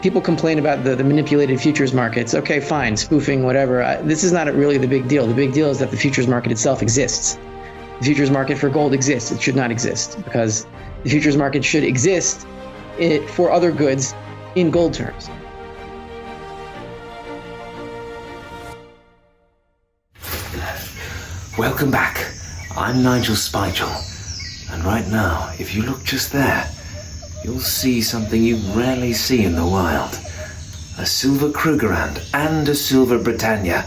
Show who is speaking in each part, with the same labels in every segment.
Speaker 1: people complain about the manipulated futures markets. Okay, fine, spoofing, whatever. This is not really the big deal. The big deal is that the futures market itself exists. The futures market for gold exists. It should not exist, because the futures market should exist for other goods in gold terms.
Speaker 2: Welcome back. I'm Nigel Spigel. And right now, if you look just there, you'll see something you rarely see in the wild. A silver Krugerrand and a silver Britannia,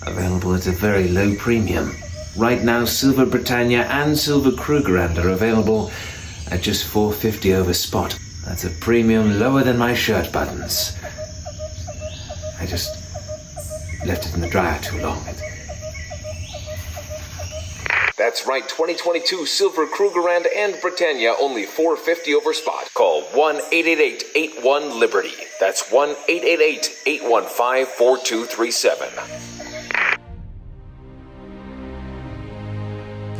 Speaker 2: available at a very low premium. Right now, silver Britannia and silver Krugerrand are available at just $4.50 over spot. That's a premium lower than my shirt buttons. I just left it in the dryer too long. That's right, 2022 silver Krugerrand and Britannia, only $4.50 over spot. Call 1-888-81-LIBERTY. That's 1-888-815-4237.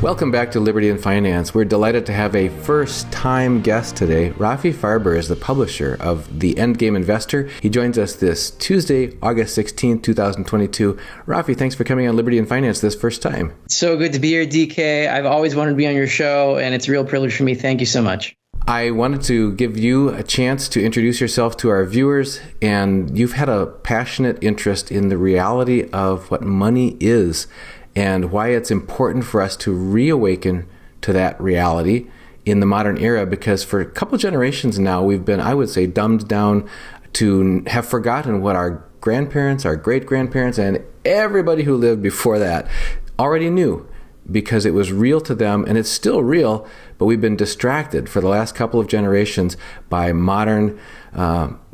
Speaker 3: Welcome back to Liberty and Finance. We're delighted to have a first-time guest today. Rafi Farber is the publisher of The Endgame Investor. He joins us this Tuesday, August 16th, 2022. Rafi, thanks for coming on Liberty and Finance this first time.
Speaker 1: So good to be here, DK. I've always wanted to be on your show, and it's a real privilege for me. Thank you so much.
Speaker 3: I wanted to give you a chance to introduce yourself to our viewers, and you've had a passionate interest in the reality of what money is and why it's important for us to reawaken to that reality in the modern era, because for a couple generations now, we've been, I would say, dumbed down to have forgotten what our grandparents, our great-grandparents, and everybody who lived before that already knew, because it was real to them, and it's still real, but we've been distracted for the last couple of generations by modern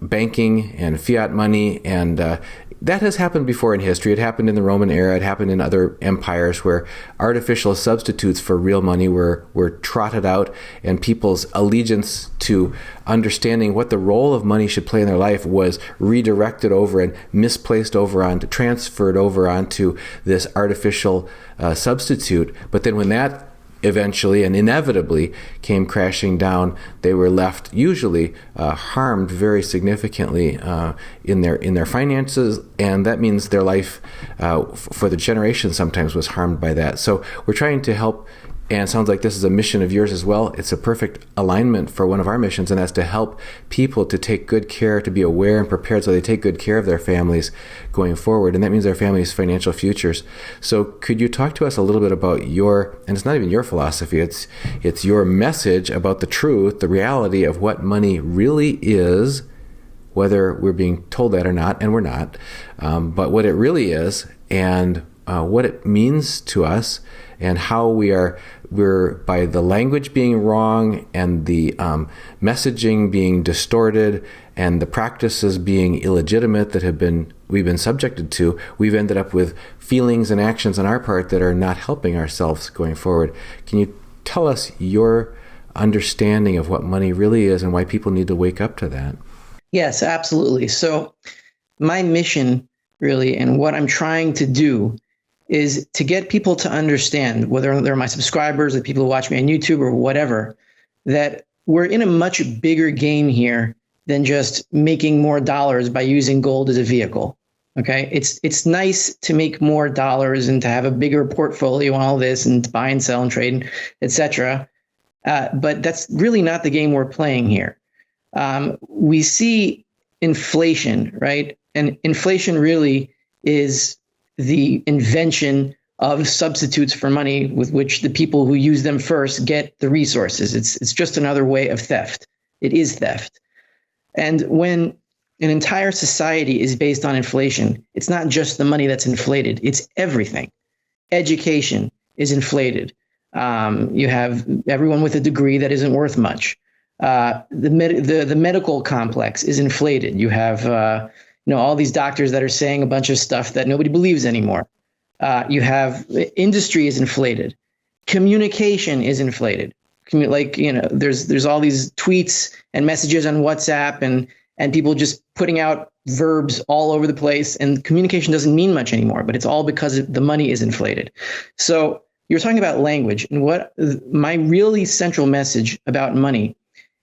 Speaker 3: banking and fiat money, and that has happened before in history. It happened in the Roman era. It happened in other empires where artificial substitutes for real money were trotted out, and people's allegiance to understanding what the role of money should play in their life was redirected over and misplaced over onto, transferred over onto this artificial substitute. But then when that eventually and inevitably came crashing down, they were left usually harmed very significantly in their finances, and that means their life for the generation sometimes was harmed by that. So we're trying to help, and it sounds like this is a mission of yours as well. It's a perfect alignment for one of our missions, and that's to help people to take good care, to be aware and prepared so they take good care of their families going forward, and that means their families' financial futures. So could you talk to us a little bit about your, and it's not even your philosophy, it's your message about the truth, the reality of what money really is, whether we're being told that or not, and we're not, but what it really is, and what it means to us, and how we're by the language being wrong and the messaging being distorted and the practices being illegitimate that we've been subjected to, we've ended up with feelings and actions on our part that are not helping ourselves going forward. Can you tell us your understanding of what money really is and why people need to wake up to that?
Speaker 1: Yes, absolutely. So my mission really, and what I'm trying to do, is to get people to understand, whether they're my subscribers, the people who watch me on YouTube or whatever, that we're in a much bigger game here than just making more dollars by using gold as a vehicle. Okay, it's nice to make more dollars and to have a bigger portfolio and all this and to buy and sell and trade, etc. But that's really not the game we're playing here. We see inflation, right? And inflation really is the invention of substitutes for money with which the people who use them first get the resources. It's just another way of theft. It is theft. And when an entire society is based on inflation, it's not just the money that's inflated, it's everything. Education is inflated. You have everyone with a degree that isn't worth much. The medical complex is inflated. You have all these doctors that are saying a bunch of stuff that nobody believes anymore. You have industry is inflated. Communication is inflated. There's all these tweets and messages on WhatsApp and people just putting out verbs all over the place, and communication doesn't mean much anymore, but it's all because the money is inflated. So you're talking about language, and what my really central message about money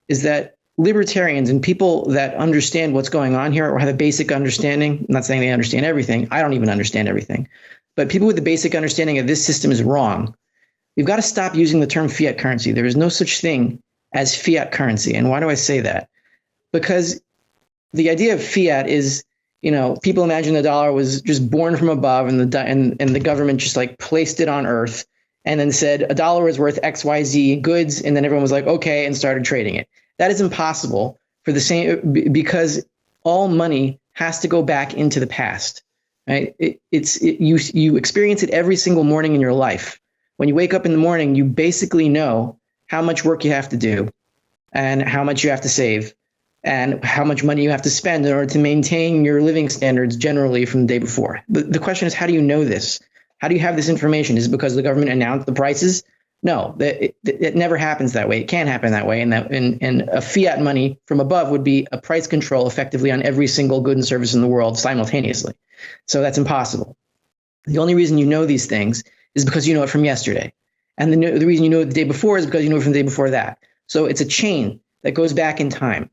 Speaker 1: is that libertarians and people that understand what's going on here or have a basic understanding, I'm not saying they understand everything. I don't even understand everything. But people with the basic understanding of this system is wrong. We've got to stop using the term fiat currency. There is no such thing as fiat currency. And why do I say that? Because the idea of fiat is, people imagine the dollar was just born from above and the government just like placed it on earth and then said a dollar is worth XYZ goods. And then everyone was like, okay, and started trading it. That is impossible because all money has to go back into the past, right? You experience it every single morning in your life. When you wake up in the morning, you basically know how much work you have to do and how much you have to save and how much money you have to spend in order to maintain your living standards generally from the day before. The question is, how do you know this? How do you have this information? Is it because the government announced the prices? No, it never happens that way. It can't happen that way. And a fiat money from above would be a price control effectively on every single good and service in the world simultaneously. So that's impossible. The only reason you know these things is because you know it from yesterday. And the reason you know it the day before is because you know it from the day before that. So it's a chain that goes back in time.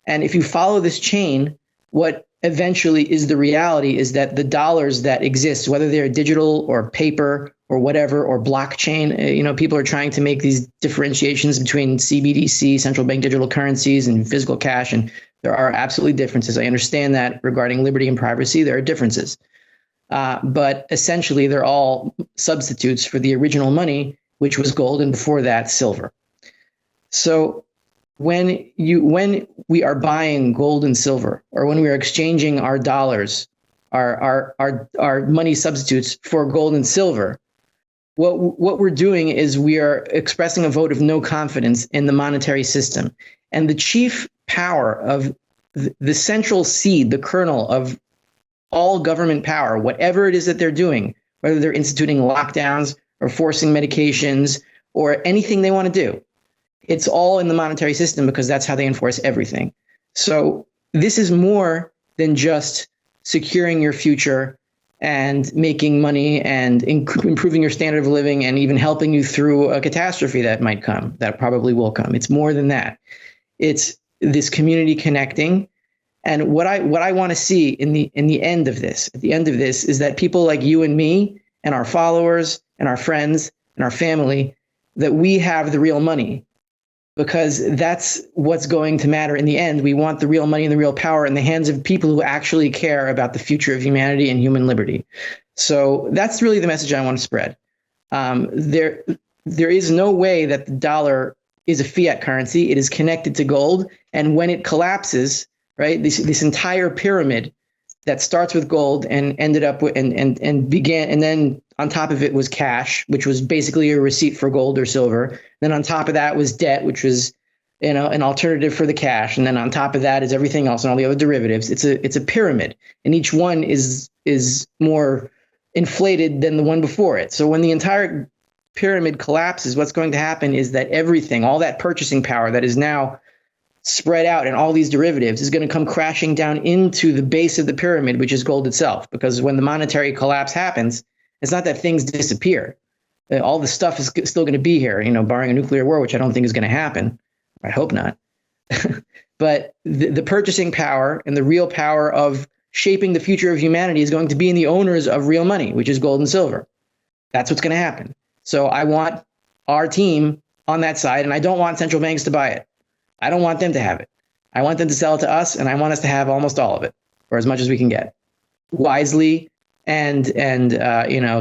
Speaker 1: And if you follow this chain, what eventually is the reality is that the dollars that exist, whether they're digital or paper or whatever, or blockchain, people are trying to make these differentiations between CBDC, central bank digital currencies, and physical cash. And there are absolutely differences. I understand that regarding liberty and privacy, there are differences. But essentially, they're all substitutes for the original money, which was gold, and before that, silver. So when we are buying gold and silver, or when we are exchanging our dollars, our money substitutes for gold and silver, what we're doing is we are expressing a vote of no confidence in the monetary system. And the chief power of the central seed, the kernel of all government power, whatever it is that they're doing, whether they're instituting lockdowns or forcing medications or anything they want to do, it's all in the monetary system because that's how they enforce everything. So this is more than just securing your future and making money and improving your standard of living and even helping you through a catastrophe that might come, that probably will come. It's more than that. It's this community connecting. And what I want to see in the end of this, at the end of this, is that people like you and me and our followers and our friends and our family, that we have the real money, because that's what's going to matter in the end. We want the real money and the real power in the hands of people who actually care about the future of humanity and human liberty. So that's really the message I want to spread. There is no way that the dollar is a fiat currency. It is connected to gold. And when it collapses, right, this entire pyramid that starts with gold and ended up with, and began, and then on top of it was cash, which was basically a receipt for gold or silver. Then on top of that was debt, which was, an alternative for the cash. And then on top of that is everything else and all the other derivatives. It's a pyramid, and each one is more inflated than the one before it. So when the entire pyramid collapses, what's going to happen is that everything, all that purchasing power that is now spread out in all these derivatives, is going to come crashing down into the base of the pyramid, which is gold itself. Because when the monetary collapse happens, it's not that things disappear. All the stuff is still going to be here, barring a nuclear war, which I don't think is going to happen. I hope not. But the purchasing power and the real power of shaping the future of humanity is going to be in the owners of real money, which is gold and silver. That's what's going to happen. So I want our team on that side, and I don't want central banks to buy it. I don't want them to have it. I want them to sell it to us, and I want us to have almost all of it, or as much as we can get, wisely and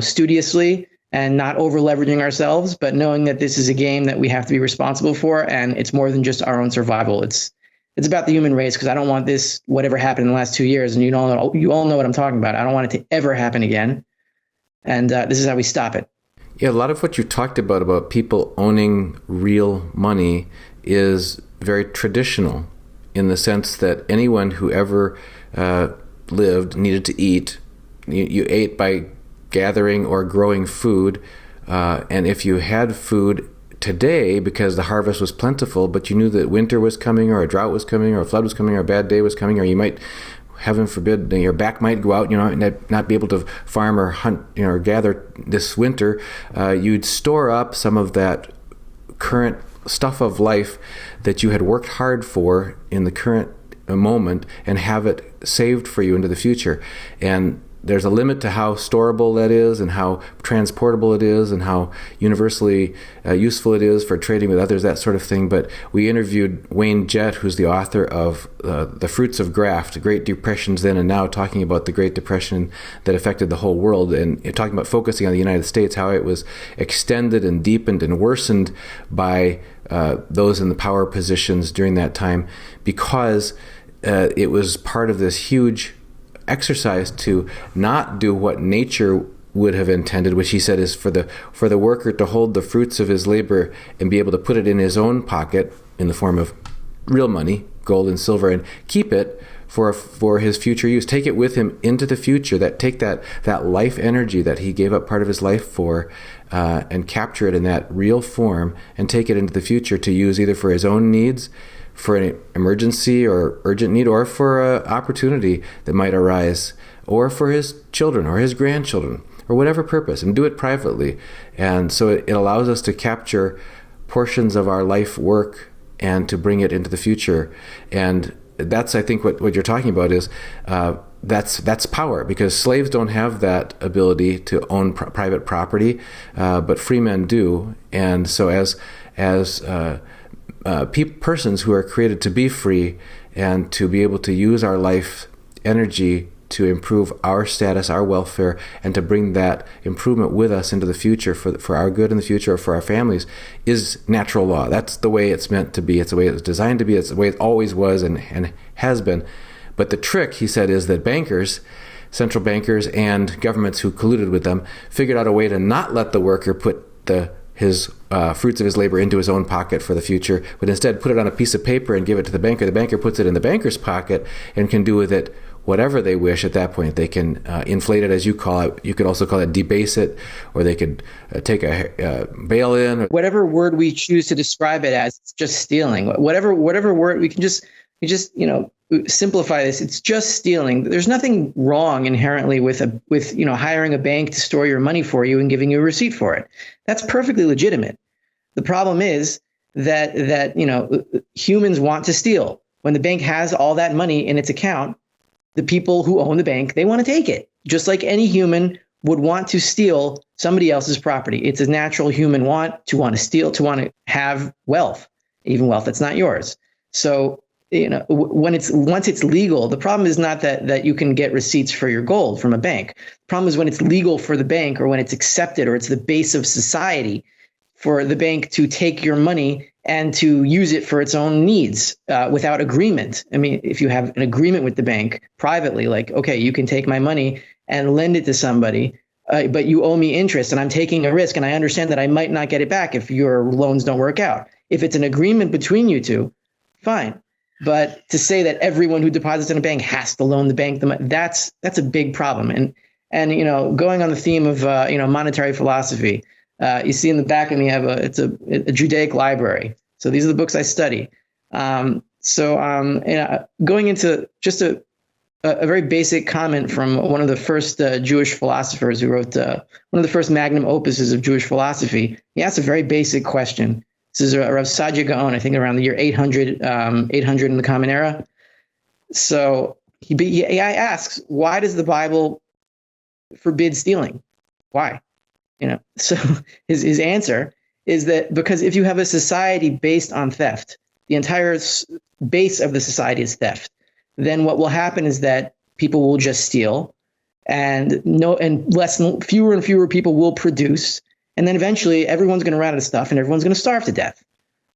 Speaker 1: studiously, and not over leveraging ourselves, but knowing that this is a game that we have to be responsible for, and it's more than just our own survival. It's about the human race, because I don't want this, whatever happened in the last 2 years, and you all know what I'm talking about. I don't want it to ever happen again, and this is how we stop it.
Speaker 3: Yeah, a lot of what you talked about people owning real money is very traditional, in the sense that anyone who ever lived needed to eat. You ate by gathering or growing food, and if you had food today because the harvest was plentiful, but you knew that winter was coming, or a drought was coming, or a flood was coming, or a bad day was coming, or you might, heaven forbid, your back might go out, and not be able to farm or hunt, or gather this winter, you'd store up some of that current stuff of life that you had worked hard for in the current moment and have it saved for you into the future. And there's a limit to how storable that is and how transportable it is and how universally useful it is for trading with others, that sort of thing. But we interviewed Wayne Jett, who's the author of The Fruits of Graft, Great Depressions Then and Now, talking about the Great Depression that affected the whole world and talking about focusing on the United States, how it was extended and deepened and worsened by those in the power positions during that time because it was part of this huge exercise to not do what nature would have intended, which he said is for the worker to hold the fruits of his labor and be able to put it in his own pocket in the form of real money, gold and silver, and keep it for his future use. Take it with him into the future. Take that life energy that he gave up part of his life for, and capture it in that real form and take it into the future to use either for his own needs, for an emergency or urgent need, or for an opportunity that might arise, or for his children or his grandchildren, or whatever purpose, and do it privately. And so it allows us to capture portions of our life work and to bring it into the future. And that's, I think, what you're talking about is that's power, because slaves don't have that ability to own private property, but free men do. And so as persons who are created to be free and to be able to use our life energy to improve our status, our welfare, and to bring that improvement with us into the future for our good in the future or for our families is natural law. That's the way it's meant to be. It's the way it was designed to be. It's the way it always was and has been. But the trick, he said, is that bankers, central bankers, and governments who colluded with them figured out a way to not let the worker put his fruits of his labor into his own pocket for the future, but instead put it on a piece of paper and give it to the banker. The banker puts it in the banker's pocket and can do with it whatever they wish at that point. They can inflate it, as you call it. You could also call it debase it, or they could take a bail-in.
Speaker 1: Whatever word we choose to describe it as, it's just stealing. Whatever word we just simplify this. It's just stealing. There's nothing wrong inherently with hiring a bank to store your money for you and giving you a receipt for it. That's perfectly legitimate. The problem is that humans want to steal. When the bank has all that money in its account, the people who own the bank, they want to take it, just like any human would want to steal somebody else's property. It's a natural human want to steal, to want to have wealth, even wealth that's not yours. So, once it's legal, the problem is not that you can get receipts for your gold from a bank. The problem is when it's legal for the bank, or when it's accepted, or it's the base of society for the bank to take your money and to use it for its own needs without agreement. I mean, if you have an agreement with the bank privately, like, okay, you can take my money and lend it to somebody, but you owe me interest and I'm taking a risk and I understand that I might not get it back if your loans don't work out. If it's an agreement between you two, fine. But to say that everyone who deposits in a bank has to loan the bank the money, that's a big problem. And going on the theme of monetary philosophy, you see in the back of me, it's a Judaic library. So these are the books I study. Going into just a very basic comment from one of the first Jewish philosophers who wrote one of the first magnum opuses of Jewish philosophy. He asked a very basic question. This is Rav Sadia Gaon, I think around the year 800 in the Common Era. So he asks, why does the Bible forbid stealing? Why? So his answer is that because if you have a society based on theft, the entire base of the society is theft, then what will happen is that people will just steal, and fewer and fewer people will produce. And then eventually everyone's going to run out of stuff and everyone's going to starve to death.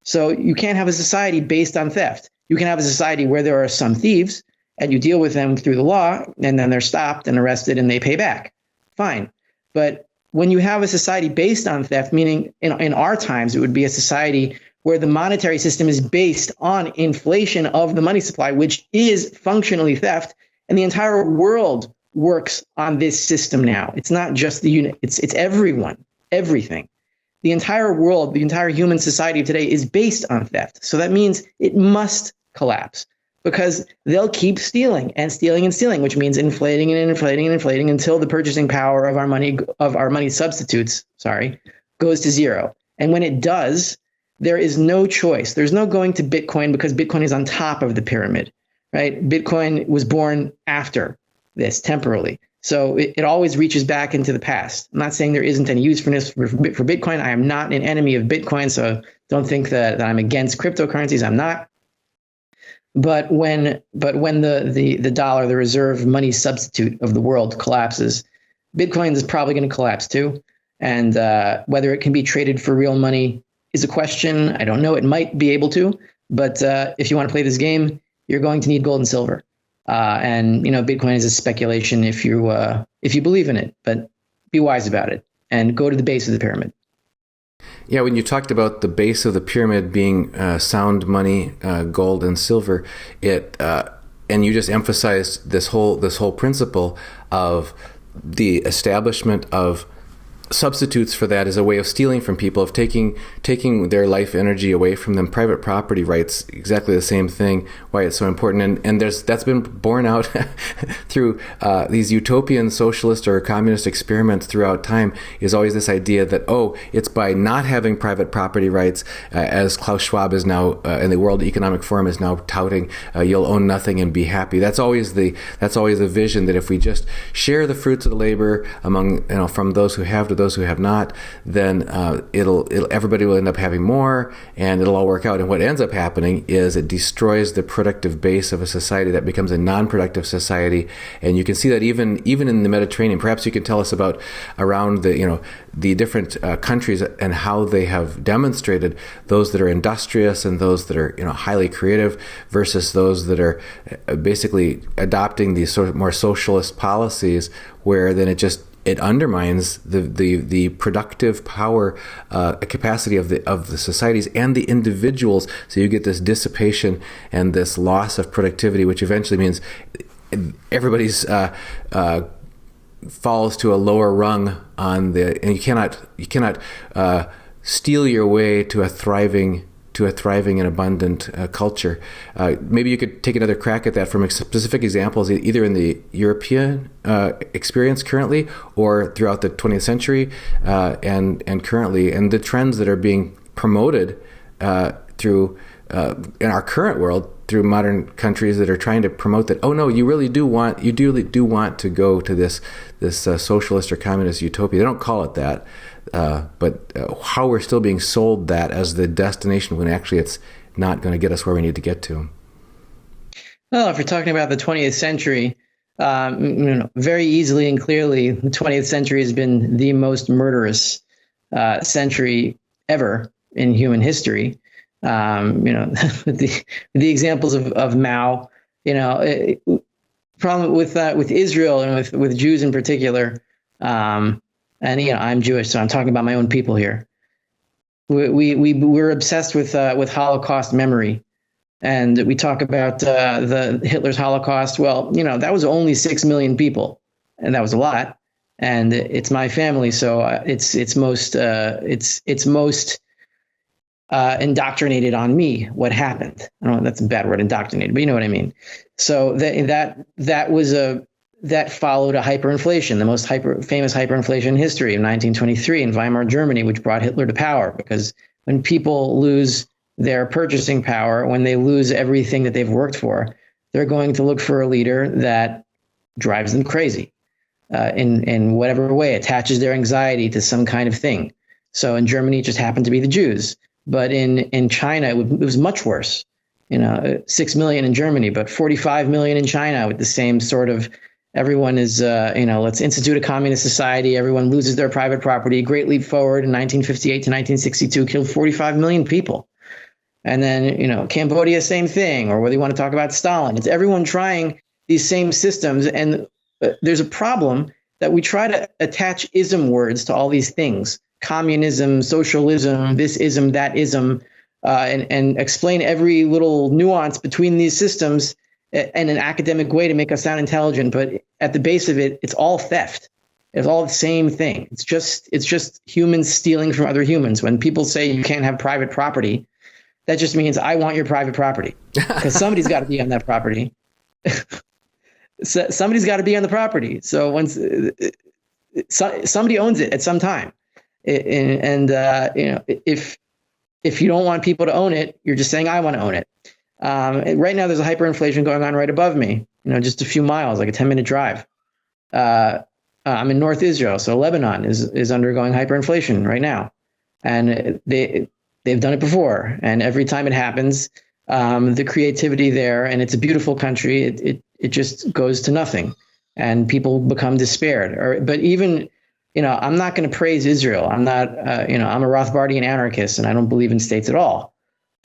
Speaker 1: So you can't have a society based on theft. You can have a society where there are some thieves and you deal with them through the law, and then they're stopped and arrested and they pay back. Fine. But when you have a society based on theft, meaning in our times, it would be a society where the monetary system is based on inflation of the money supply, which is functionally theft, and the entire world works on this system now. It's not just the unit, it's everyone. Everything. The entire world, the entire human society of today is based on theft. So that means it must collapse because they'll keep stealing and stealing and stealing, which means inflating and inflating and inflating until the purchasing power of our money substitutes, goes to zero. And when it does, there is no choice. There's no going to Bitcoin because Bitcoin is on top of the pyramid, right? Bitcoin was born after this temporally. So it always reaches back into the past. I'm not saying there isn't any usefulness for Bitcoin. I am not an enemy of Bitcoin, so don't think that I'm against cryptocurrencies. I'm not. But when the dollar, the reserve money substitute of the world, collapses, Bitcoin is probably going to collapse too. And whether it can be traded for real money is a question. I don't know. It might be able to, but if you want to play this game, you're going to need gold and silver. And Bitcoin is a speculation if you believe in it, but be wise about it and go to the base of the pyramid.
Speaker 3: Yeah, when you talked about the base of the pyramid being sound money, gold and silver, and you just emphasized this whole principle of the establishment of substitutes for that as a way of stealing from people, of taking their life energy away from them. Private property rights, exactly the same thing, why it's so important. And that's been borne out through these utopian socialist or communist experiments throughout time, is always this idea that, it's by not having private property rights, as Klaus Schwab is now, and the World Economic Forum is now touting, you'll own nothing and be happy. That's always the vision, that if we just share the fruits of the labor among, from those who have to those who have not, then everybody will end up having more, and it'll all work out. And what ends up happening is it destroys the productive base of a society that becomes a non-productive society. And you can see that even in the Mediterranean. Perhaps you can tell us about around the different countries and how they have demonstrated those that are industrious and those that are highly creative versus those that are basically adopting these sort of more socialist policies, where then it undermines the productive power capacity of the societies and the individuals. So you get this dissipation and this loss of productivity, which eventually means everybody's falls to a lower rung on and you cannot steal your way to a thriving and abundant culture. Maybe you could take another crack at that from specific examples, either in the European experience currently or throughout the 20th century and currently, and the trends that are being promoted through in our current world through modern countries that are trying to promote that. Oh no, you really do want to go to this socialist or communist utopia. They don't call it that. But how we're still being sold that as the destination when actually it's not going to get us where we need to get to.
Speaker 1: Well, if you're talking about the 20th century, very easily and clearly, the 20th century has been the most murderous century ever in human history. The examples of Mao, problem with Israel and with Jews in particular. And I'm Jewish, so I'm talking about my own people here. We're obsessed with Holocaust memory, and we talk about the Hitler's Holocaust. Well, that was only 6 million people, and that was a lot. And it's my family, so it's most indoctrinated on me what happened. I don't know, that's a bad word, indoctrinated, but you know what I mean. So that followed a hyperinflation, the most famous hyperinflation in history in 1923 in Weimar Germany, which brought Hitler to power. Because when people lose their purchasing power, when they lose everything that they've worked for, they're going to look for a leader that drives them crazy in whatever way, attaches their anxiety to some kind of thing. So in Germany, it just happened to be the Jews. But in China, it was much worse. 6 million in Germany, but 45 million in China with the same sort of. Everyone is, let's institute a communist society. Everyone loses their private property. Great leap forward in 1958 to 1962, killed 45 million people. And then, Cambodia, same thing. Or whether you want to talk about Stalin, it's everyone trying these same systems. And there's a problem that we try to attach ism words to all these things. Communism, socialism, this ism, that ism, and explain every little nuance between these systems in an academic way to make us sound intelligent, but at the base of it, it's all theft. It's all the same thing. It's just humans stealing from other humans. When people say you can't have private property, that just means I want your private property, because somebody's got to be on that property. Somebody's got to be on the property. So once somebody owns it at some time, if if you don't want people to own it, you're just saying, I want to own it. Right now, there's a hyperinflation going on right above me, just a few miles, like a 10-minute drive. I'm in North Israel, so Lebanon is undergoing hyperinflation right now. And they've done it before. And every time it happens, the creativity there, and it's a beautiful country, it just goes to nothing. And people become despaired. But even, I'm not going to praise Israel. I'm not, I'm a Rothbardian anarchist, and I don't believe in states at all.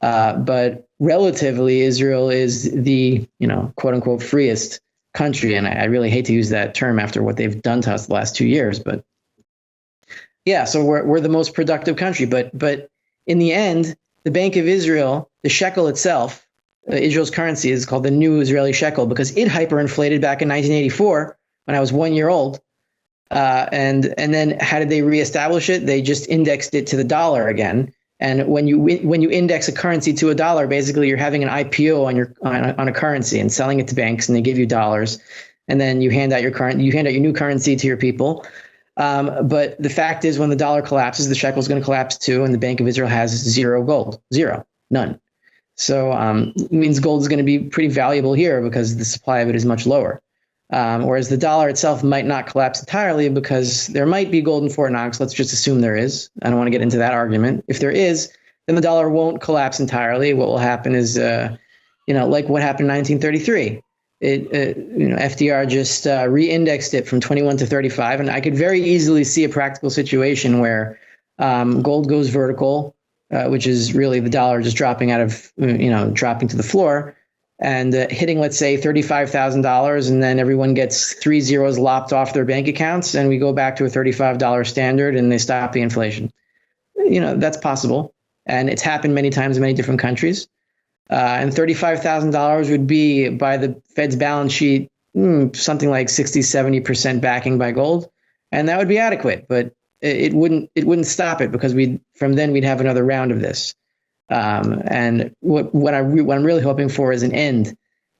Speaker 1: But relatively, Israel is the, quote unquote, freest country. And I really hate to use that term after what they've done to us the last 2 years. But yeah, so we're the most productive country. But in the end, the Bank of Israel, the shekel itself, Israel's currency is called the new Israeli shekel because it hyperinflated back in 1984 when I was 1 year old. And then how did they reestablish it? They just indexed it to the dollar again. And when you index a currency to a dollar, basically you're having an IPO on a currency and selling it to banks, and they give you dollars, and then you hand out your new currency to your people. But the fact is, when the dollar collapses, the shekel is going to collapse too, and the Bank of Israel has zero gold, none. So it means gold is going to be pretty valuable here because the supply of it is much lower. Whereas the dollar itself might not collapse entirely because there might be gold in Fort Knox. Let's just assume there is. I don't want to get into that argument. If there is, then the dollar won't collapse entirely. What will happen is, like what happened in 1933. FDR just re-indexed it from 21 to 35. And I could very easily see a practical situation where gold goes vertical, which is really the dollar just dropping dropping to the floor. And hitting, let's say, $35,000, and then everyone gets 3 zeros lopped off their bank accounts, and we go back to a $35 standard, and they stop the inflation. That's possible, and it's happened many times in many different countries. And $35,000 would be, by the Fed's balance sheet, something like 60-70% backing by gold, and that would be adequate. But it wouldn't stop it because from then we'd have another round of this. And what I'm really hoping for is an end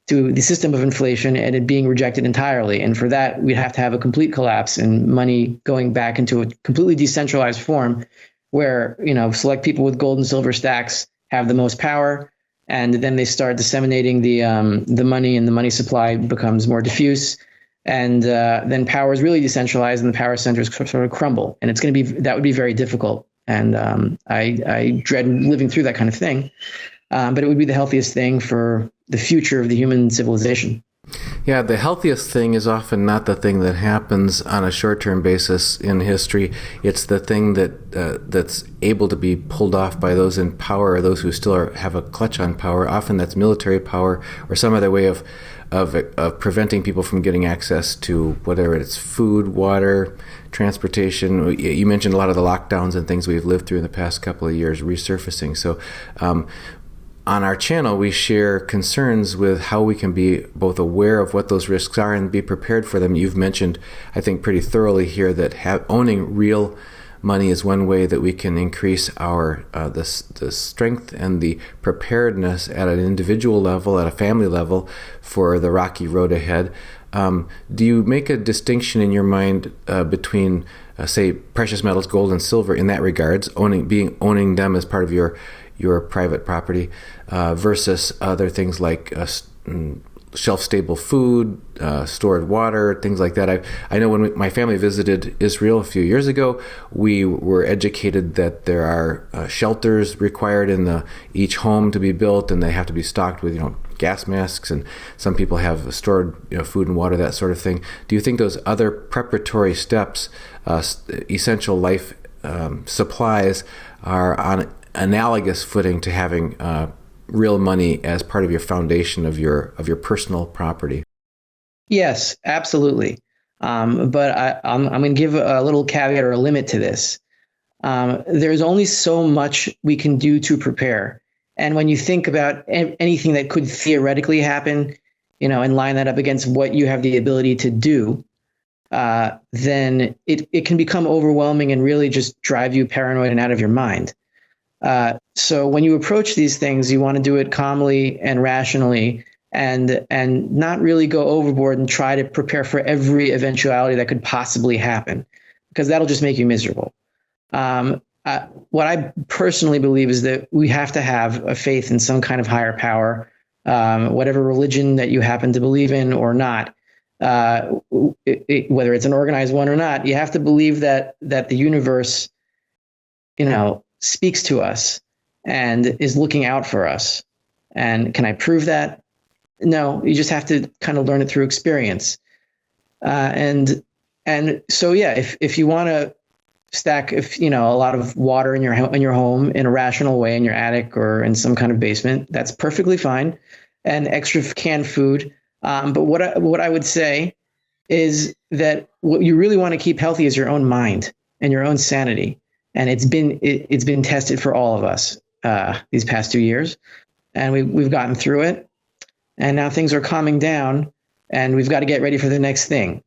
Speaker 1: to the system of inflation and it being rejected entirely. And for that, we'd have to have a complete collapse and money going back into a completely decentralized form where, select people with gold and silver stacks have the most power. And then they start disseminating the money, and the money supply becomes more diffuse. And then power is really decentralized and the power centers sort of crumble. And that would be very difficult. And I dread living through that kind of thing. But it would be the healthiest thing for the future of the human civilization.
Speaker 3: Yeah, the healthiest thing is often not the thing that happens on a short-term basis in history. It's the thing that's able to be pulled off by those in power, or those who still have a clutch on power. Often that's military power or some other way of preventing people from getting access to whatever it's food, water, transportation. You mentioned a lot of the lockdowns and things we've lived through in the past couple of years resurfacing. So on our channel, we share concerns with how we can be both aware of what those risks are and be prepared for them. You've mentioned, I think, pretty thoroughly here that owning real money is one way that we can increase our the strength and the preparedness at an individual level, at a family level, for the rocky road ahead. Do you make a distinction in your mind between, say, precious metals, gold and silver, in that regards, owning them as part of your private property, versus other things like shelf-stable food, stored water, things like that? I know when my family visited Israel a few years ago, we were educated that there are shelters required in each home to be built, and they have to be stocked with gas masks, and some people have stored food and water, that sort of thing. Do you think those other preparatory steps, essential life supplies, are on analogous footing to having real money as part of your foundation of your personal property?
Speaker 1: Yes, absolutely. But I'm going to give a little caveat or a limit to this. There's only so much we can do to prepare. And when you think about anything that could theoretically happen, and line that up against what you have the ability to do, then it can become overwhelming and really just drive you paranoid and out of your mind. So when you approach these things, you want to do it calmly and rationally, and not really go overboard and try to prepare for every eventuality that could possibly happen, because that'll just make you miserable. what I personally believe is that we have to have a faith in some kind of higher power, whatever religion that you happen to believe in or not. Whether it's an organized one or not, you have to believe that the universe, speaks to us and is looking out for us. And can I prove that? No, you just have to kind of learn it through experience. And so, yeah, if you want to stack, a lot of water in your home in a rational way in your attic or in some kind of basement, that's perfectly fine. And extra canned food. But what I would say is that what you really want to keep healthy is your own mind and your own sanity. And it's been tested for all of us these past 2 years, and we've gotten through it. And now things are calming down, and we've got to get ready for the next thing.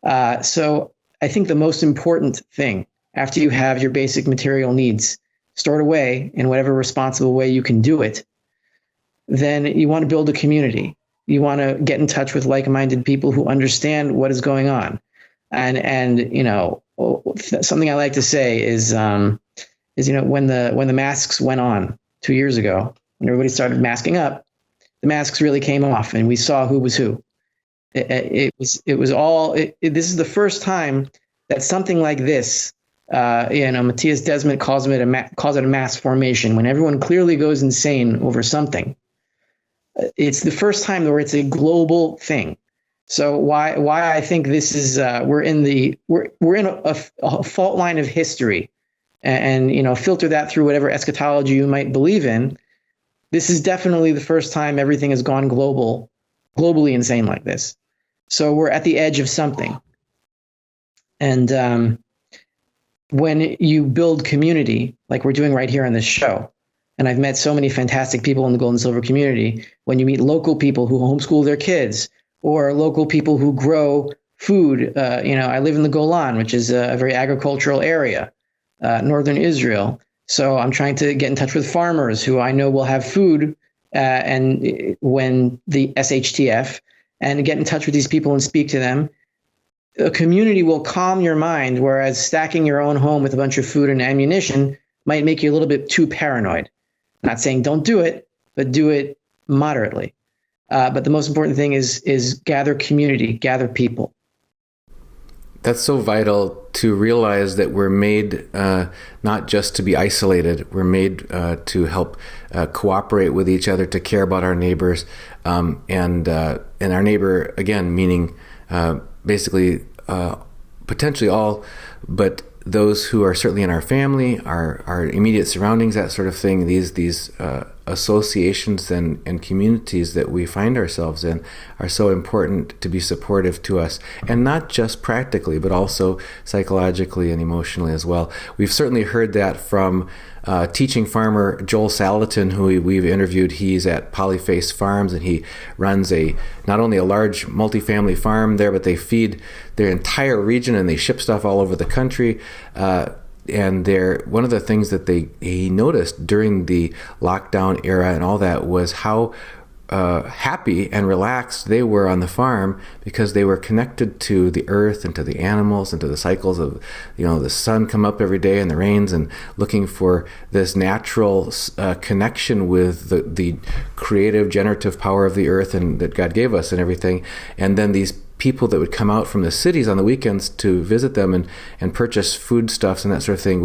Speaker 1: So I think the most important thing after you have your basic material needs stored away in whatever responsible way you can do it, then you want to build a community. You want to get in touch with like-minded people who understand what is going on. And something I like to say is when the masks went on 2 years ago, when everybody started masking up, the masks really came off, and we saw who was who. This is the first time that something like this, Matthias Desmet calls it a mass formation, when everyone clearly goes insane over something. It's the first time where it's a global thing. So why I think this is we're in a fault line of history, and filter that through whatever eschatology you might believe in. This is definitely the first time everything has gone globally insane like this. So we're at the edge of something. And when you build community, like we're doing right here on this show, and I've met so many fantastic people in the gold and silver community, when you meet local people who homeschool their kids, or local people who grow food. I live in the Golan, which is a very agricultural area, northern Israel. So I'm trying to get in touch with farmers who I know will have food and when the SHTF, and get in touch with these people and speak to them. A community will calm your mind, whereas stacking your own home with a bunch of food and ammunition might make you a little bit too paranoid. Not saying don't do it, but do it moderately. But the most important thing is gather community, gather people.
Speaker 3: That's so vital to realize that we're made not just to be isolated. We're made to help cooperate with each other, to care about our neighbors, and our neighbor, again, meaning basically potentially all, but those who are certainly in our family, our immediate surroundings, that sort of thing. These associations and communities that we find ourselves in are so important to be supportive to us, and not just practically, but also psychologically and emotionally as well. We've certainly heard that from teaching farmer Joel Salatin, who we've interviewed. He's at Polyface Farms, and he runs not only a large multifamily farm there, but they feed their entire region, and they ship stuff all over the country. And one of the things that he noticed during the lockdown era and all that was how happy and relaxed they were on the farm, because they were connected to the earth and to the animals and to the cycles of the sun come up every day and the rains, and looking for this natural connection with the creative generative power of the earth and that God gave us and everything. And then these people that would come out from the cities on the weekends to visit them and purchase foodstuffs and that sort of thing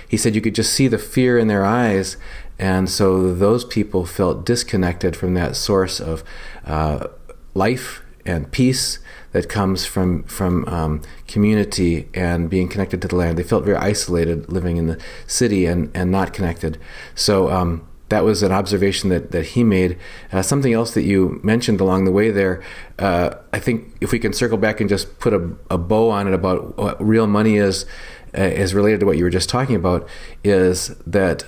Speaker 3: he said you could just see the fear in their eyes. And so those people felt disconnected from that source of life and peace that comes from community and being connected to the land. They felt very isolated living in the city and not connected. So that was an observation that he made. Something else that you mentioned along the way there, I think if we can circle back and just put a bow on it about what real money is related to what you were just talking about, is that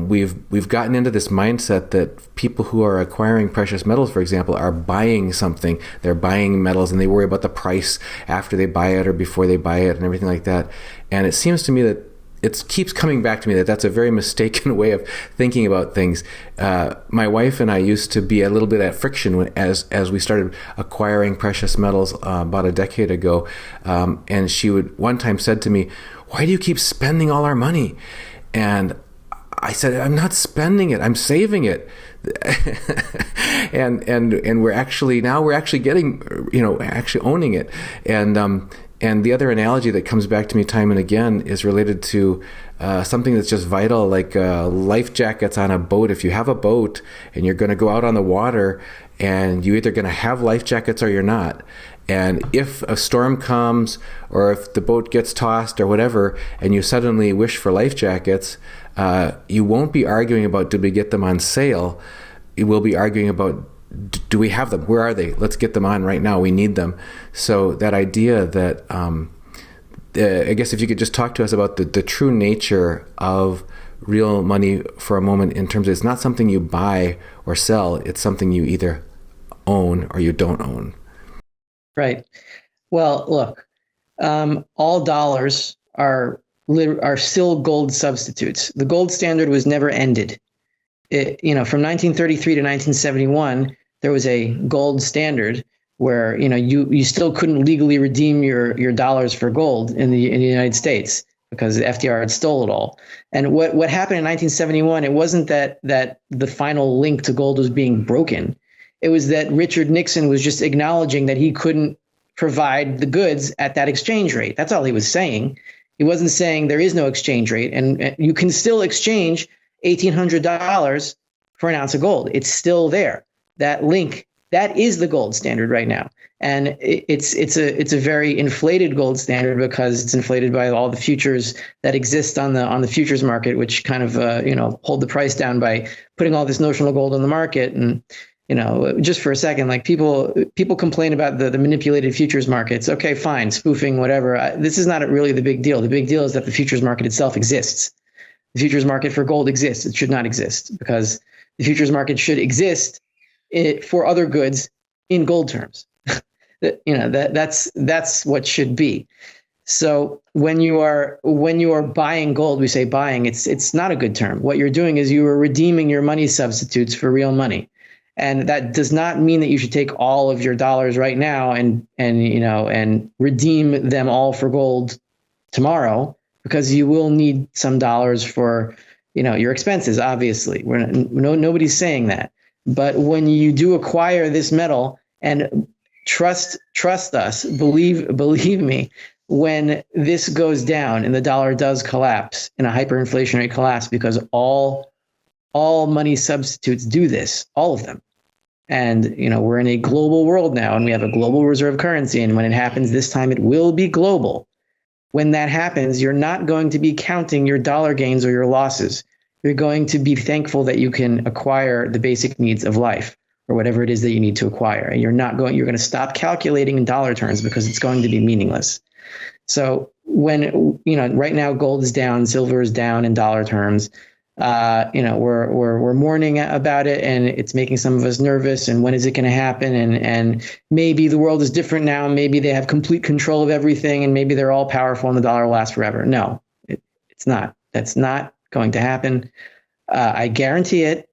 Speaker 3: we've gotten into this mindset that people who are acquiring precious metals, for example, are buying something. They're buying metals, and they worry about the price after they buy it or before they buy it and everything like that. And it seems to me that it keeps coming back to me that that's a very mistaken way of thinking about things. My wife and I used to be a little bit at friction as we started acquiring precious metals about a decade ago. And she one time said to me, "Why do you keep spending all our money?" And I said, I'm not spending it, I'm saving it. and we're actually getting, actually owning it. And the other analogy that comes back to me time and again is related to something that's just vital, like life jackets on a boat. If you have a boat and you're going to go out on the water, and you're either going to have life jackets or you're not. And if a storm comes, or if the boat gets tossed or whatever, and you suddenly wish for life jackets, you won't be arguing about, did we get them on sale? You will be arguing about, do we have them? Where are they? Let's get them on right now. We need them. So that idea that, I guess if you could just talk to us about the true nature of real money for a moment, in terms of, it's not something you buy or sell. It's something you either own or you don't own.
Speaker 1: Right. Well, look, all dollars are still gold substitutes. The gold standard was never ended. From 1933 to 1971, there was a gold standard where you still couldn't legally redeem your dollars for gold in the United States because the FDR had stole it all. And what happened in 1971, it wasn't that the final link to gold was being broken. It was that Richard Nixon was just acknowledging that he couldn't provide the goods at that exchange rate. That's all he was saying. He wasn't saying there is no exchange rate, and you can still exchange $1,800 for an ounce of gold. It's still there. That link, that is the gold standard right now. And it's a very inflated gold standard because it's inflated by all the futures that exist on the futures market, which kind of hold the price down by putting all this notional gold on the market. And just for a second, like people complain about the manipulated futures markets. Okay, fine, spoofing, whatever. This is not really the big deal. The big deal is that the futures market itself exists. The futures market for gold exists. It should not exist, because the futures market should exist for other goods in gold terms. That's what should be. So when you are buying gold, we say buying. It's not a good term. What you're doing is you are redeeming your money substitutes for real money. And that does not mean that you should take all of your dollars right now and redeem them all for gold tomorrow, because you will need some dollars for your expenses. Obviously, nobody's saying that. But when you do acquire this metal, and trust us, believe me, when this goes down and the dollar does collapse in a hyperinflationary collapse, because all money substitutes do this, all of them. And, we're in a global world now, and we have a global reserve currency. And when it happens this time, it will be global. When that happens, you're not going to be counting your dollar gains or your losses. You're going to be thankful that you can acquire the basic needs of life, or whatever it is that you need to acquire. And you're going to stop calculating in dollar terms, because it's going to be meaningless. So when, right now gold is down, silver is down in dollar terms. We're mourning about it, and it's making some of us nervous. And when is it going to happen? And maybe the world is different now. Maybe they have complete control of everything, and maybe they're all powerful and the dollar will last forever. No, it's not. That's not going to happen. I guarantee it.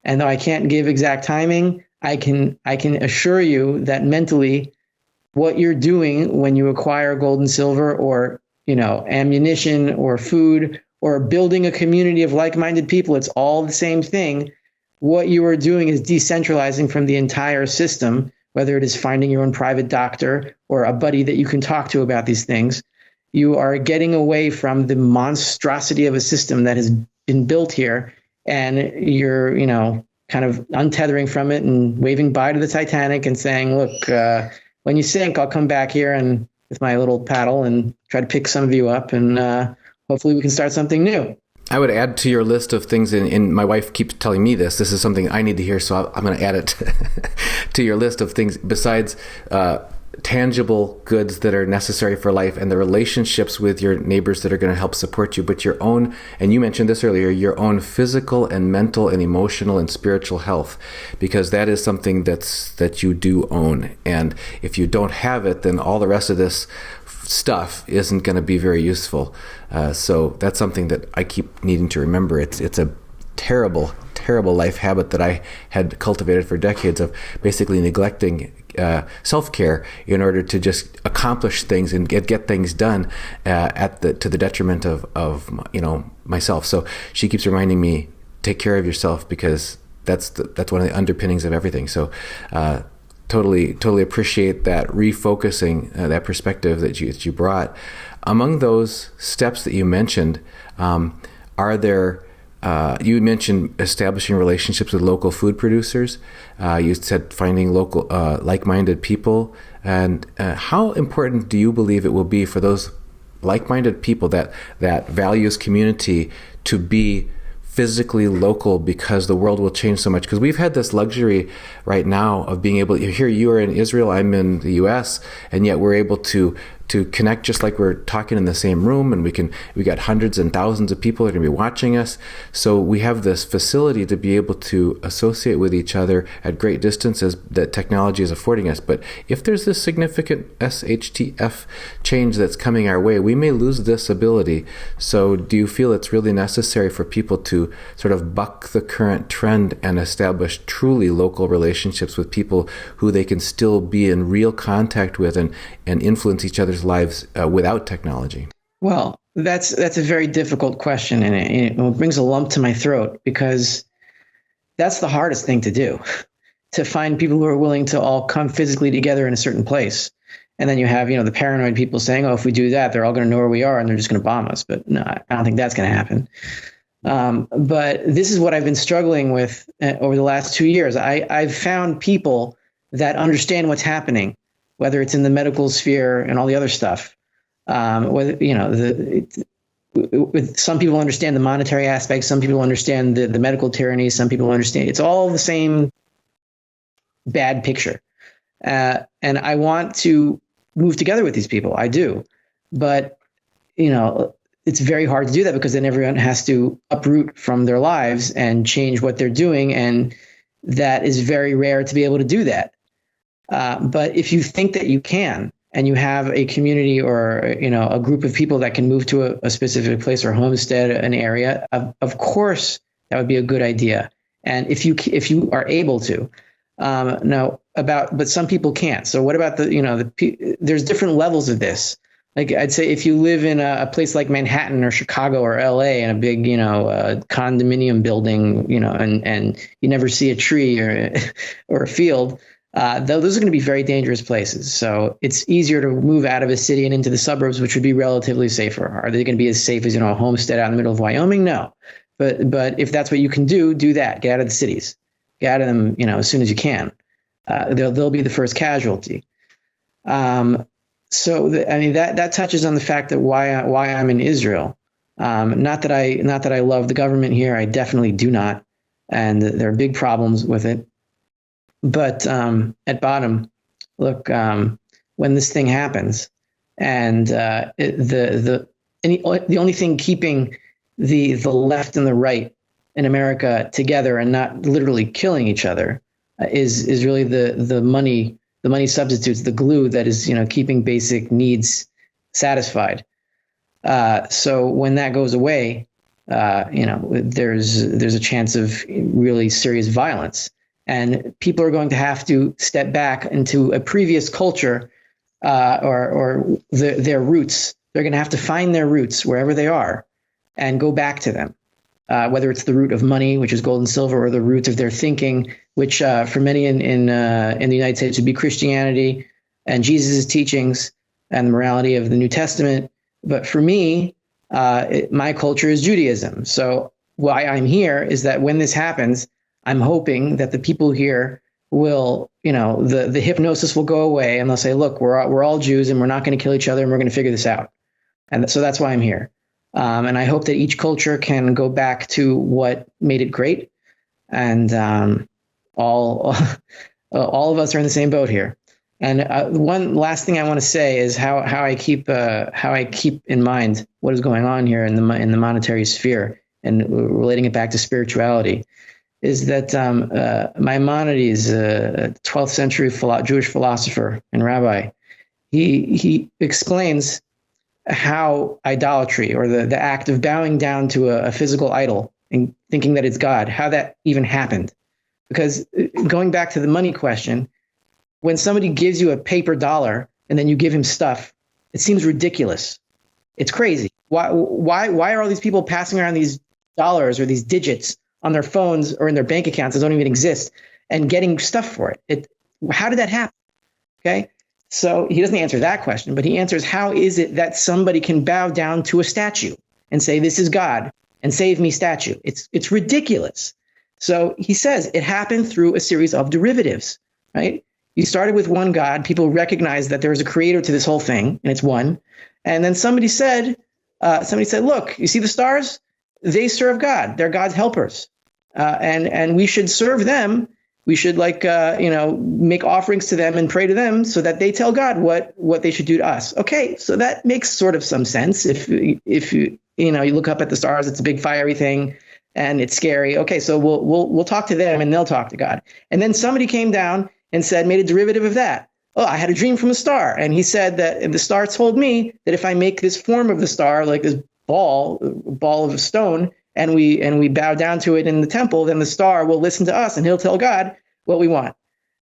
Speaker 1: And though I can't give exact timing, I can assure you that mentally, what you're doing when you acquire gold and silver, or ammunition or food, or building a community of like-minded people, it's all the same thing. What you are doing is decentralizing from the entire system, whether it is finding your own private doctor or a buddy that you can talk to about these things. You are getting away from the monstrosity of a system that has been built here, and you're, kind of untethering from it and waving bye to the Titanic and saying, look, when you sink, I'll come back here and with my little paddle and try to pick some of you up, and hopefully we can start something new.
Speaker 3: I would add to your list of things, and my wife keeps telling me this is something I need to hear, so I'm going to add it to your list of things besides tangible goods that are necessary for life and the relationships with your neighbors that are going to help support you, but your own, and you mentioned this earlier, your own physical and mental and emotional and spiritual health, because that is something that you do own. And if you don't have it, then all the rest of this stuff isn't going to be very useful. So that's something that I keep needing to remember. It's a terrible life habit that I had cultivated for decades, of basically neglecting self-care in order to just accomplish things and get things done to the detriment of myself. So she keeps reminding me, take care of yourself, because that's one of the underpinnings of everything. So totally appreciate that refocusing, that perspective that you brought. Among those steps that you mentioned, are there, you mentioned establishing relationships with local food producers. You said finding local, like-minded people. And how important do you believe it will be for those like-minded people, that values community, to be physically local, because the world will change so much? Because we've had this luxury right now of being able, here you are in Israel, I'm in the US, and yet we're able to connect just like we're talking in the same room, and we got hundreds and thousands of people that are going to be watching us. So we have this facility to be able to associate with each other at great distances that technology is affording us. But if there's this significant SHTF change that's coming our way, we may lose this ability. So do you feel it's really necessary for people to sort of buck the current trend and establish truly local relationships with people who they can still be in real contact with and influence each other's lives without technology?
Speaker 1: Well, that's a very difficult question, and it brings a lump to my throat, because that's the hardest thing to do, to find people who are willing to all come physically together in a certain place. And then you have, the paranoid people saying, oh, if we do that, they're all going to know where we are and they're just going to bomb us. But no, I don't think that's going to happen. But this is what I've been struggling with over the last 2 years. I've found people that understand what's happening, whether it's in the medical sphere and all the other stuff. Whether some people understand the monetary aspects, some people understand the medical tyranny, some people understand. It's all the same bad picture. And I want to move together with these people. I do, but it's very hard to do that, because then everyone has to uproot from their lives and change what they're doing, and that is very rare to be able to do that. But if you think that you can, and you have a community or a group of people that can move to a specific place or homestead an area, of course that would be a good idea. And if you are able to, but some people can't. So what about there's different levels of this. Like I'd say, if you live in a place like Manhattan or Chicago or LA, in a big condominium building, and you never see a tree or a field. Those are going to be very dangerous places. So it's easier to move out of a city and into the suburbs, which would be relatively safer. Are they going to be as safe as a homestead out in the middle of Wyoming? No, but if that's what you can do that. Get out of the cities. Get out of them, as soon as you can. They'll be the first casualty. That touches on the fact that why I'm in Israel. Not that I love the government here. I definitely do not, and there are big problems with it. But at bottom, look, when this thing happens, and the only thing keeping the left and the right in America together and not literally killing each other is really the money substitutes, the glue that is keeping basic needs satisfied. So when that goes away, there's a chance of really serious violence. And people are going to have to step back into a previous culture or their roots. They're going to have to find their roots wherever they are and go back to them, whether it's the root of money, which is gold and silver, or the root of their thinking, which for many in the United States would be Christianity and Jesus' teachings and the morality of the New Testament. But for me, my culture is Judaism. So why I'm here is that when this happens, I'm hoping that the people here will, the hypnosis will go away, and they'll say, look, we're all Jews, and we're not going to kill each other, and we're going to figure this out. And so that's why I'm here. And I hope that each culture can go back to what made it great. And all of us are in the same boat here. And one last thing I want to say is how I keep in mind what is going on here in the monetary sphere, and relating it back to spirituality, is that Maimonides, a 12th century Jewish philosopher and rabbi, he explains how idolatry, or the act of bowing down to a physical idol and thinking that it's God, how that even happened. Because going back to the money question, when somebody gives you a paper dollar and then you give him stuff, it seems ridiculous. It's crazy. Why are all these people passing around these dollars or these digits on their phones or in their bank accounts that don't even exist and getting stuff for it? How did that happen? Okay. So he doesn't answer that question, but he answers, how is it that somebody can bow down to a statue and say, this is God and save me statue? It's ridiculous. So he says it happened through a series of derivatives, right? You started with one God. People recognized that there was a creator to this whole thing, and it's one. And then somebody said, look, you see the stars? They serve God. They're God's helpers. And we should serve them. We should make offerings to them and pray to them so that they tell God what they should do to us. Okay, so that makes sort of some sense. If you look up at the stars, it's a big fiery thing and it's scary. Okay, so we'll talk to them and they'll talk to God. And then somebody came down and made a derivative of that. Oh, I had a dream from a star, and he said that the star told me that if I make this form of the star, like this ball of stone, and we bow down to it in the temple, then the star will listen to us and he'll tell God what we want.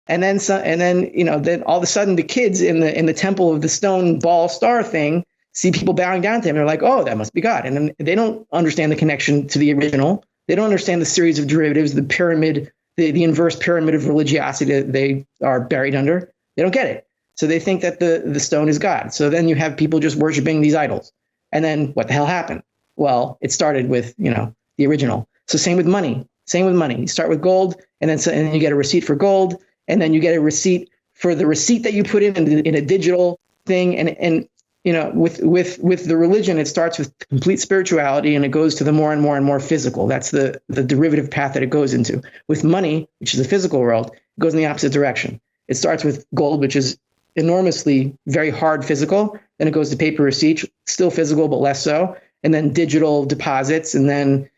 Speaker 1: And then then all of a sudden the kids in the temple of the stone ball star thing see people bowing down to him. They're like, oh, that must be God. And then they don't understand the connection to the original. They don't understand the series of derivatives, the pyramid, the inverse pyramid of religiosity that they are buried under. They don't get it. So they think that the stone is God. So then you have people just worshiping these idols. And then what the hell happened? Well, it started with, the original. So same with money. You start with gold, and then you get a receipt for gold, and then you get a receipt for the receipt that you put in a digital thing. And with the religion, it starts with complete spirituality, and it goes to the more and more and more physical. That's the derivative path that it goes into. With money, which is the physical world, it goes in the opposite direction. It starts with gold, which is enormously very hard physical. Then it goes to paper receipts, still physical, but less so. And then digital deposits, and then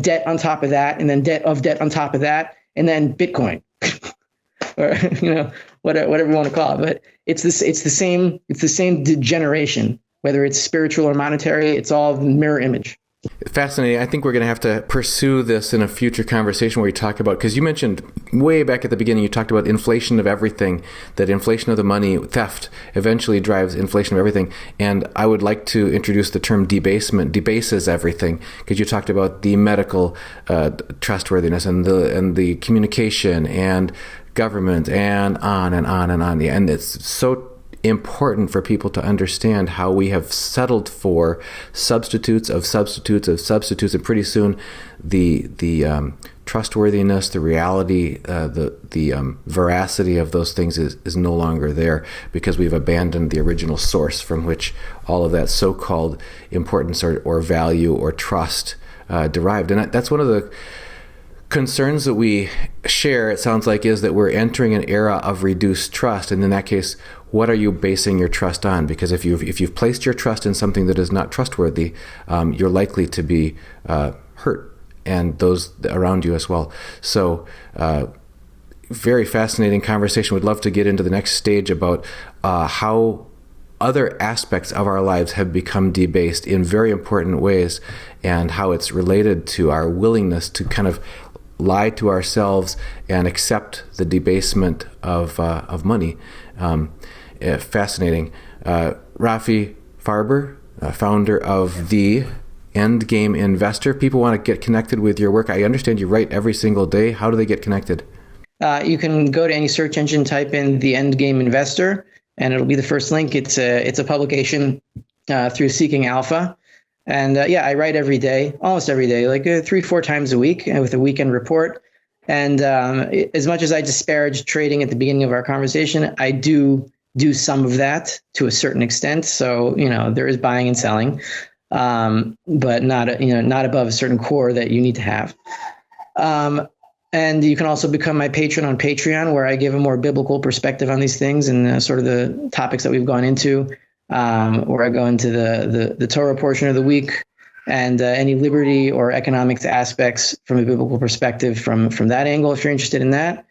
Speaker 1: debt on top of that, and then debt on top of that, and then Bitcoin, or whatever you want to call it. But it's the same degeneration, whether it's spiritual or monetary. It's all the mirror image.
Speaker 3: Fascinating. I think we're going to have to pursue this in a future conversation where we talk about, because you mentioned way back at the beginning, you talked about inflation of everything, that inflation of the money, theft, eventually drives inflation of everything. And I would like to introduce the term debasement, debases everything, because you talked about the medical trustworthiness and the communication and government and on and on and on. And it's so important for people to understand how we have settled for substitutes of substitutes of substitutes, and pretty soon the trustworthiness, the reality, the veracity of those things is no longer there, because we've abandoned the original source from which all of that so-called importance or value or trust derived. And that's one of the concerns that we share, it sounds like, is that we're entering an era of reduced trust. And in that case, what are you basing your trust on? Because if you've placed your trust in something that is not trustworthy, you're likely to be hurt, and those around you as well. So very fascinating conversation. We'd love to get into the next stage about how other aspects of our lives have become debased in very important ways, and how it's related to our willingness to kind of lie to ourselves and accept the debasement of money. Fascinating. Rafi Farber, founder of the Endgame Investor. People want to get connected with your work. I understand you write every single day. How do they get connected?
Speaker 1: You can go to any search engine, type in the Endgame Investor, and it'll be the first link. It's a publication through Seeking Alpha. And I write every day, almost every day, like 3-4 times a week, with a weekend report. And as much as I disparaged trading at the beginning of our conversation, I do some of that to a certain extent. So, there is buying and selling, but not above a certain core that you need to have. And you can also become my patron on Patreon, where I give a more biblical perspective on these things and sort of the topics that we've gone into, where I go into the Torah portion of the week and any liberty or economics aspects from a biblical perspective from that angle, if you're interested in that.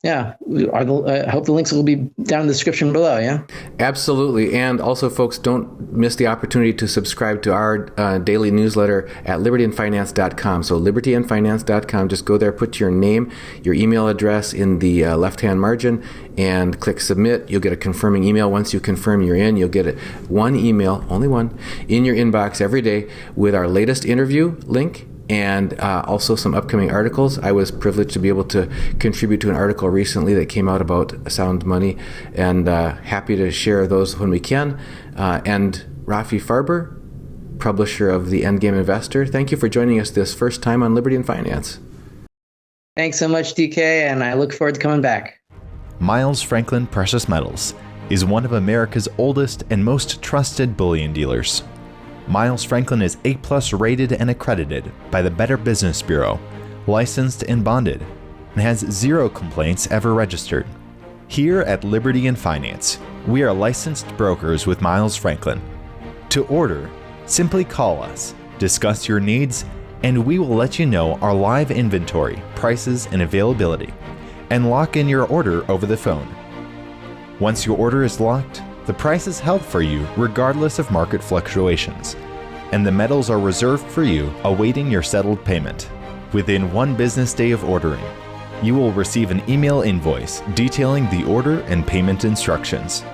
Speaker 1: Yeah. I hope the links will be down in the description below. Yeah.
Speaker 3: Absolutely. And also, folks, don't miss the opportunity to subscribe to our daily newsletter at libertyandfinance.com. So libertyandfinance.com, just go there, put your name, your email address in the left-hand margin, and click submit. You'll get a confirming email. Once you confirm you're in, you'll get one email, only one, in your inbox every day with our latest interview link, and also some upcoming articles. I was privileged to be able to contribute to an article recently that came out about sound money, and happy to share those when we can. And Rafi Farber, publisher of The Endgame Investor, thank you for joining us this first time on Liberty and Finance.
Speaker 1: Thanks so much, DK, and I look forward to coming back.
Speaker 4: Miles Franklin Precious Metals is one of America's oldest and most trusted bullion dealers. Miles Franklin is A+ rated and accredited by the Better Business Bureau, licensed and bonded, and has 0 complaints ever registered. Here at Liberty and Finance, we are licensed brokers with Miles Franklin. To order, simply call us, discuss your needs, and we will let you know our live inventory, prices, and availability, and lock in your order over the phone. Once your order is locked, the price is held for you regardless of market fluctuations, and the metals are reserved for you awaiting your settled payment. Within 1 business day of ordering, you will receive an email invoice detailing the order and payment instructions.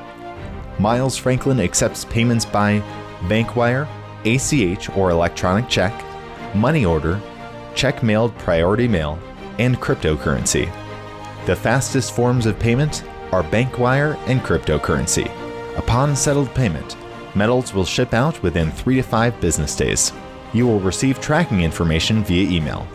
Speaker 4: Miles Franklin accepts payments by bank wire, ACH or electronic check, money order, check mailed priority mail, and cryptocurrency. The fastest forms of payment are bank wire and cryptocurrency. Upon settled payment, metals will ship out within 3 to 5 business days. You will receive tracking information via email.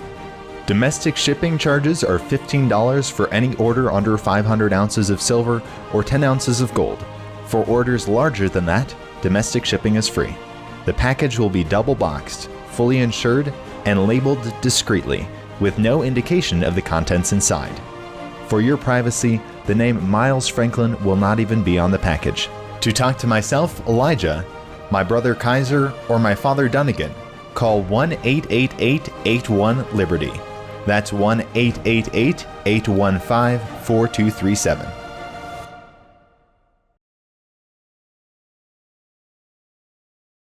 Speaker 4: Domestic shipping charges are $15 for any order under 500 ounces of silver or 10 ounces of gold. For orders larger than that, domestic shipping is free. The package will be double boxed, fully insured, and labeled discreetly, with no indication of the contents inside. For your privacy, the name Miles Franklin will not even be on the package. To talk to myself, Elijah, my brother Kaiser, or my father Dunnigan, call 1-888-81-LIBERTY. That's 1-888-815-4237.